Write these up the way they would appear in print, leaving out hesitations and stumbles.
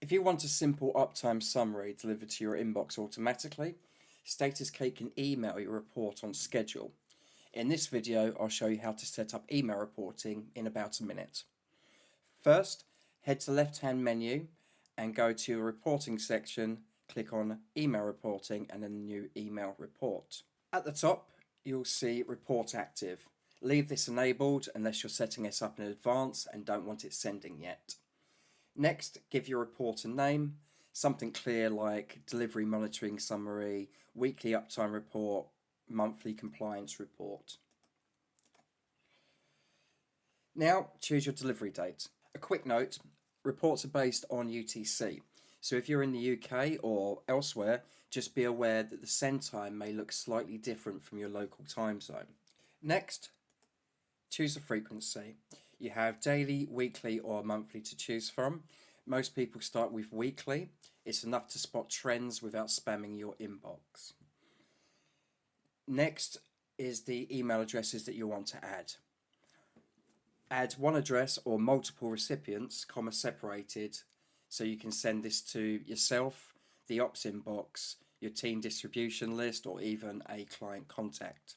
If you want a simple uptime summary delivered to your inbox automatically, StatusCake can email your report on schedule. In this video, I'll show you how to set up email reporting in about a minute. First, head to the left-hand menu and go to your reporting section, click on email reporting and then new email report. At the top, you'll see report active. Leave this enabled unless you're setting this up in advance and don't want it sending yet. Next, give your report a name, something clear like delivery monitoring summary, weekly uptime report, monthly compliance report. Now, choose your delivery date. A quick note, reports are based on UTC. So if you're in the UK or elsewhere, just be aware that the send time may look slightly different from your local time zone. Next, choose a frequency. You have daily, weekly or monthly to choose from. Most people start with weekly. It's enough to spot trends without spamming your inbox. Next is the email addresses that you want to add. Add one address or multiple recipients, comma separated, so you can send this to yourself, the ops inbox, your team distribution list, or even a client contact.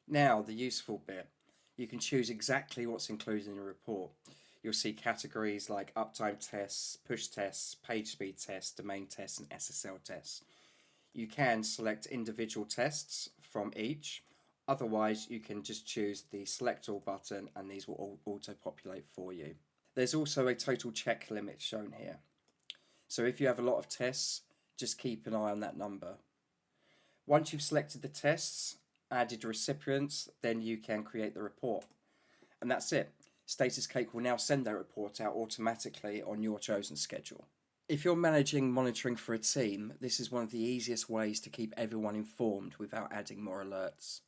Now, the useful bit. You can choose exactly what's included in your report. You'll see categories like uptime tests, push tests, page speed tests, domain tests, and SSL tests. You can select individual tests from each. Otherwise, you can just choose the select all button and these will all auto-populate for you. There's also a total check limit shown here. So if you have a lot of tests, just keep an eye on that number. Once you've selected the tests, added recipients, then you can create the report. And that's it. StatusCake will now send that report out automatically on your chosen schedule. If you're managing monitoring for a team, this is one of the easiest ways to keep everyone informed without adding more alerts.